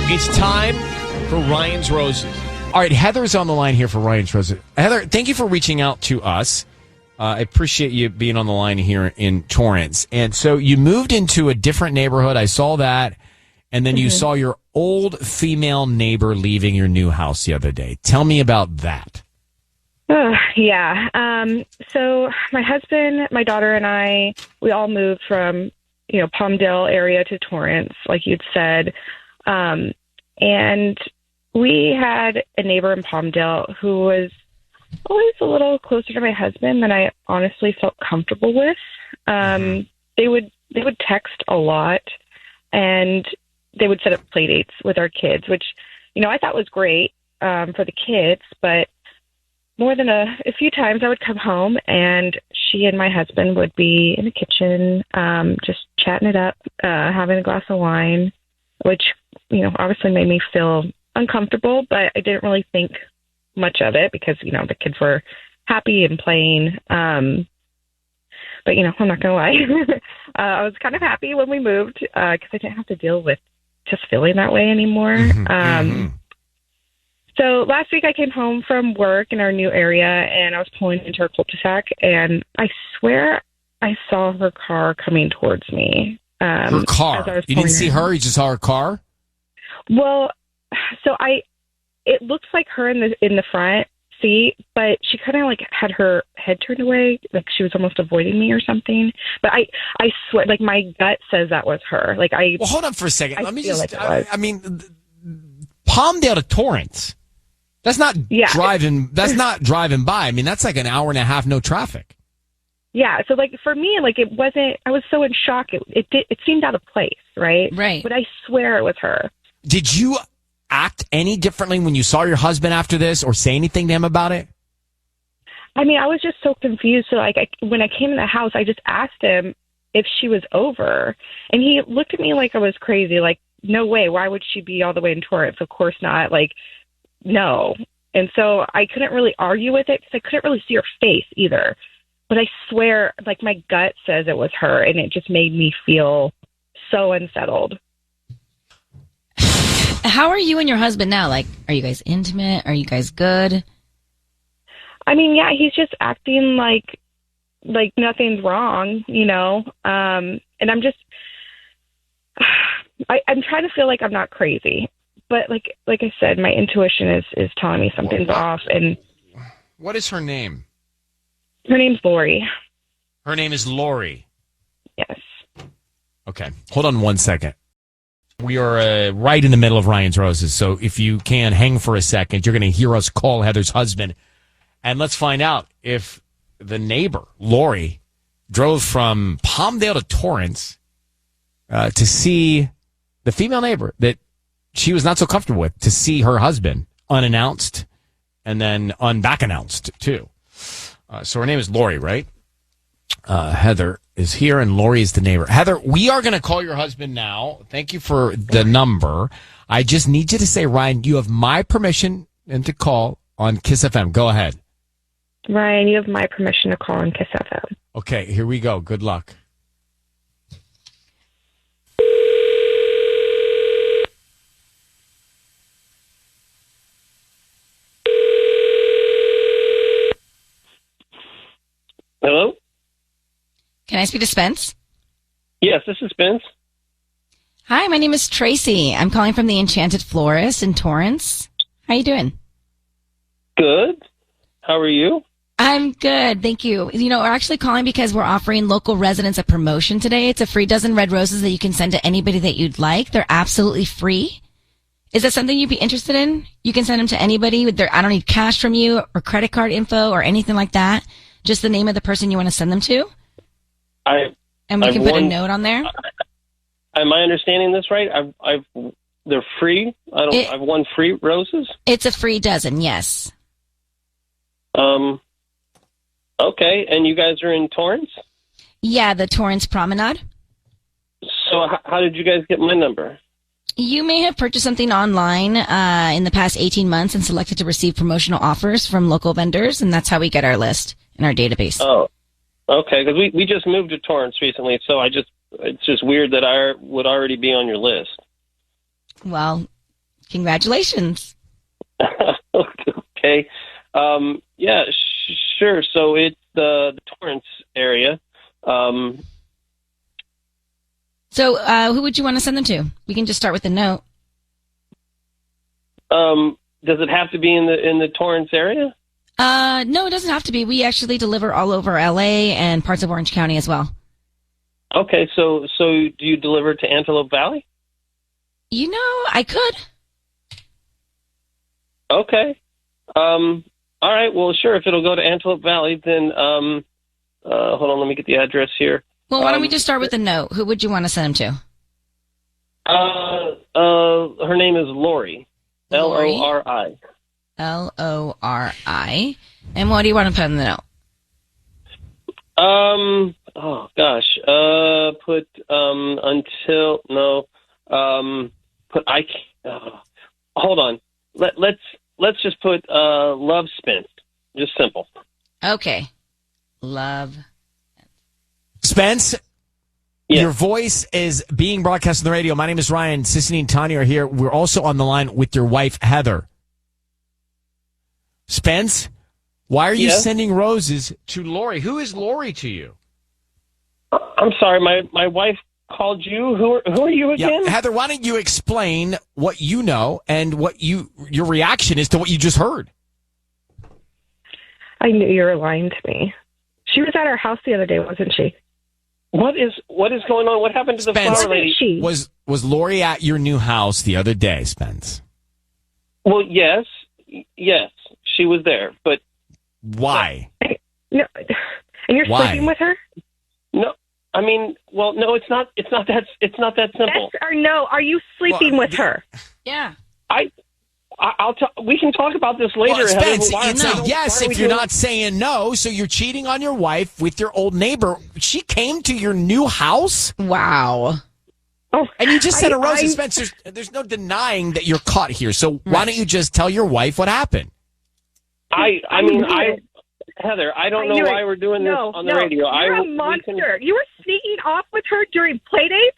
It's time for Ryan's Roses. All right, Heather's on the line here for Ryan's Roses. Heather, thank you for reaching out to us. I appreciate you being on the line here in Torrance. And so you moved into a different neighborhood. I saw that. And then you saw your old female neighbor leaving your new house the other day. Tell me about that. Yeah. So my husband, my daughter, and I, we all moved from, Palmdale area to Torrance, like you'd said. And we had a neighbor in Palmdale who was always a little closer to my husband than I honestly felt comfortable with. They would text a lot, and they would set up play dates with our kids, which, I thought was great for the kids. But more than a few times I would come home and she and my husband would be in the kitchen, just chatting it up, having a glass of wine, which, obviously made me feel uncomfortable, but I didn't really think much of it because, the kids were happy and playing. But, I'm not going to lie. I was kind of happy when we moved because I didn't have to deal with just feeling that way anymore. So last week I came home from work in our new area and I was pulling into our cul-de-sac and I swear I saw her car coming towards me. Her car? You didn't see her? You just saw her car? Well, so it looks like her in the front seat, but she kind of had her head turned away, like she was almost avoiding me or something. But I swear, my gut says that was her. Well, hold on for a second. Let me just. I mean, Palmdale to Torrance. That's not driving. That's not driving by. I mean, that's like an hour and a half, no traffic. Yeah. So for me, it wasn't. I was so in shock. It seemed out of place, right? Right. But I swear it was her. Did you act any differently when you saw your husband after this, or say anything to him about it? I mean, I was just so confused. So when I came in the house, I just asked him if she was over, and he looked at me like I was crazy. No way. Why would she be all the way in Torrance? Of course not. No. And so I couldn't really argue with it because I couldn't really see her face either. But I swear, my gut says it was her, and it just made me feel so unsettled. How are you and your husband now? Are you guys intimate? Are you guys good? I mean, yeah, he's just acting like nothing's wrong, and I'm just, I'm trying to feel like I'm not crazy. But like I said, my intuition is telling me something's off. And what is her name? Her name's Lori. Her name is Lori. Yes. Okay. Hold on one second. We are right in the middle of Ryan's Roses. So if you can hang for a second, you're going to hear us call Heather's husband. And let's find out if the neighbor, Lori, drove from Palmdale to Torrance to see the female neighbor that she was not so comfortable with, to see her husband unannounced and then unback announced too. So her name is Lori, right? Heather is here and Lori is the neighbor. Heather, we are going to call your husband now. Thank you for the number. I just need you to say, Ryan, you have my permission and to call on Kiss FM. Go ahead. Ryan, you have my permission to call on Kiss FM. Okay, here we go. Good luck. Hello? Can I speak to Spence? Yes, this is Spence. Hi, my name is Tracy. I'm calling from the Enchanted Florist in Torrance. How you doing? Good. How are you? I'm good, thank you. We're actually calling because we're offering local residents a promotion today. It's a free dozen red roses that you can send to anybody that you'd like. They're absolutely free. Is that something you'd be interested in? You can send them to anybody. I don't need cash from you or credit card info or anything like that. Just the name of the person you want to send them to? And we can put a note on there? Am I understanding this right? They're free? I've won free roses? It's a free dozen, yes. Okay, and you guys are in Torrance? Yeah, the Torrance Promenade. So how did you guys get my number? You may have purchased something online in the past 18 months and selected to receive promotional offers from local vendors, and that's how we get our list in our database. Oh, okay, because we just moved to Torrance recently, so it's just weird that I would already be on your list. Well, Congratulations. Okay. Yeah, sure. So it's the Torrance area. So who would you want to send them to? We can just start with a note. Does it have to be in the Torrance area? No, it doesn't have to be. We actually deliver all over LA and parts of Orange County as well. Okay, so do you deliver to Antelope Valley? I could. Okay. All right. Well, sure. If it'll go to Antelope Valley, then hold on. Let me get the address here. Well, why don't we just start with a note? Who would you want to send them to? Her name is Lori. Lori. Lori. And what do you want to put in the note? Oh gosh. Put until no. Put I. Hold on. Let's just put love spent. Just simple. Okay. Love. Spence, yeah. Your voice is being broadcast on the radio. My name is Ryan. Sissany and Tanya are here. We're also on the line with your wife, Heather. Spence, why are you sending roses to Lori? Who is Lori to you? I'm sorry. My wife called you. Who are you again? Yeah. Heather, why don't you explain what you know and what your reaction is to what you just heard? I knew you were lying to me. She was at our house the other day, wasn't she? What is going on? What happened to the flower lady? Was Lori at your new house the other day, Spence? Well, yes, she was there, but why? No, and you're sleeping with her? No, I mean, well, no, it's not that simple. Yes or no? Are you sleeping with her? Yeah. I'll we can talk about this later. Well, Spence, it's a yes if you're not saying no. So you're cheating on your wife with your old neighbor. She came to your new house? Wow. Oh, and you just said a rose. Spence, there's no denying that you're caught here. So why don't you just tell your wife what happened? Heather, I don't know why we're doing this on the radio. You're a monster. You were sneaking off with her during play dates?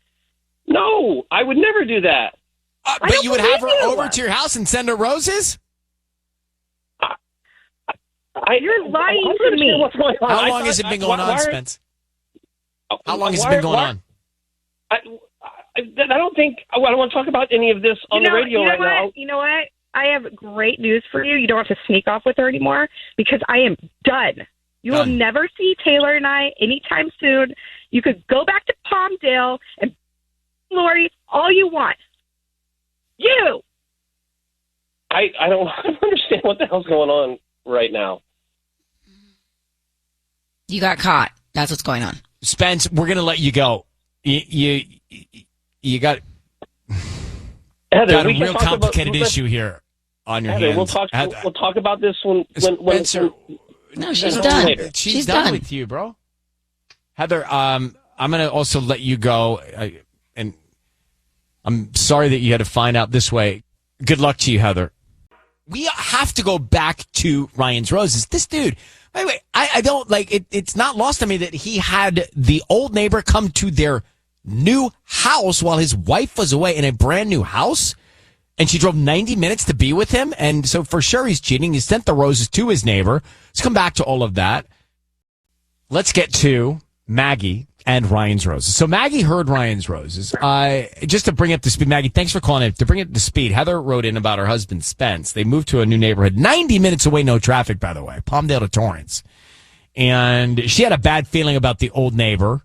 No, I would never do that. But you would have her over to your house and send her roses? You're lying to me. How long has it been going on, Spence? How long has it been going on? I don't think I don't want to talk about any of this on the radio right now. You know what? I have great news for you. You don't have to sneak off with her anymore because I am done. You will never see Taylor and I anytime soon. You could go back to Palmdale and Lori all you want. You. I don't understand what the hell's going on right now. You got caught. That's what's going on. Spence, we're going to let you go. You got Heather, a real complicated issue here on your hands. We'll talk about this when no, she's done. She's done with you, bro. Heather, I'm going to also let you go. And I'm sorry that you had to find out this way. Good luck to you, Heather. We have to go back to Ryan's Roses. This dude, by the way, I don't like it. It's not lost on me that he had the old neighbor come to their new house while his wife was away in a brand new house. And she drove 90 minutes to be with him. And so for sure he's cheating. He sent the roses to his neighbor. Let's come back to all of that. Let's get to Maggie and Ryan's Roses. So Maggie heard Ryan's Roses. Just to bring up to speed, Maggie, thanks for calling in. To bring it to speed, Heather wrote in about her husband, Spence. They moved to a new neighborhood, 90 minutes away, no traffic, by the way, Palmdale to Torrance. And she had a bad feeling about the old neighbor.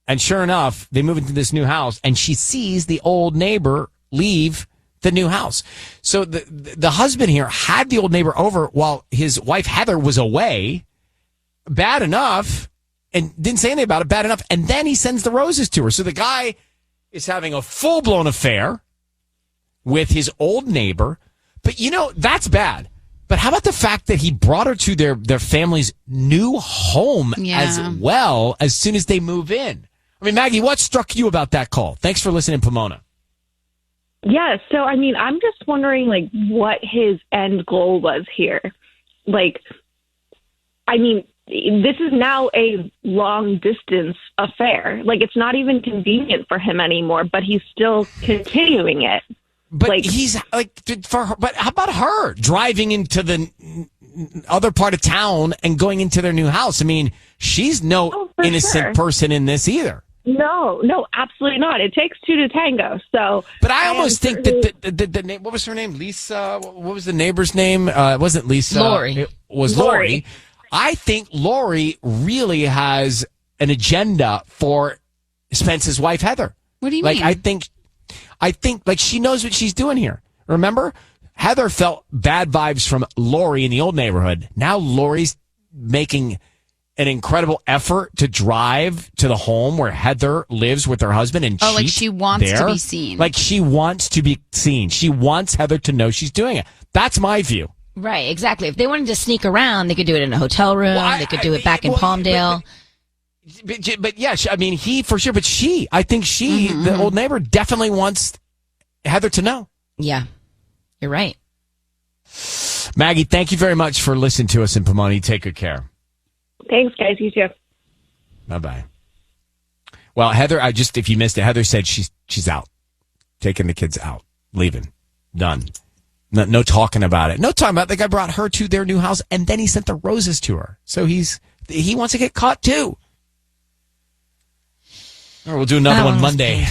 And sure enough, they move into this new house, and she sees the old neighbor leave the new house. So the husband here had the old neighbor over while his wife, Heather, was away. Bad enough. And didn't say anything about it, bad enough. And then he sends the roses to her. So the guy is having a full-blown affair with his old neighbor. But, that's bad. But how about the fact that he brought her to their family's new home as well as soon as they move in? I mean, Maggie, what struck you about that call? Thanks for listening, Pomona. Yeah, so, I'm just wondering, what his end goal was here. This is now a long-distance affair. It's not even convenient for him anymore, but he's still continuing it. But like, he's like, for her, but how about her driving into the other part of town and going into their new house? I mean, she's no for innocent sure. person in this either. No, absolutely not. It takes two to tango. So, But I almost think that the name, what was her name? Lisa, what was the neighbor's name? It wasn't Lisa. Lori. It was Lori. I think Lori really has an agenda for Spence's wife, Heather. What do you like, mean? I think like she knows what she's doing here. Remember? Heather felt bad vibes from Lori in the old neighborhood. Now Lori's making an incredible effort to drive to the home where Heather lives with her husband and Oh, like cheat she wants to there. be seen. Like she wants to be seen. She wants Heather to know she's doing it. That's my view. Right, exactly. If they wanted to sneak around, they could do it in a hotel room. Well, they could do it back in Palmdale. But yeah, I mean, he for sure. But I think the old neighbor, definitely wants Heather to know. Yeah, you're right. Maggie, thank you very much for listening to us in Pomona. Take good care. Thanks, guys. You too. Bye-bye. Well, Heather, if you missed it, Heather said she's out. Taking the kids out. Leaving. Done. No talking about it. No talking about it. The guy brought her to their new house, and then he sent the roses to her. So he wants to get caught, too. All right, we'll do another one Monday.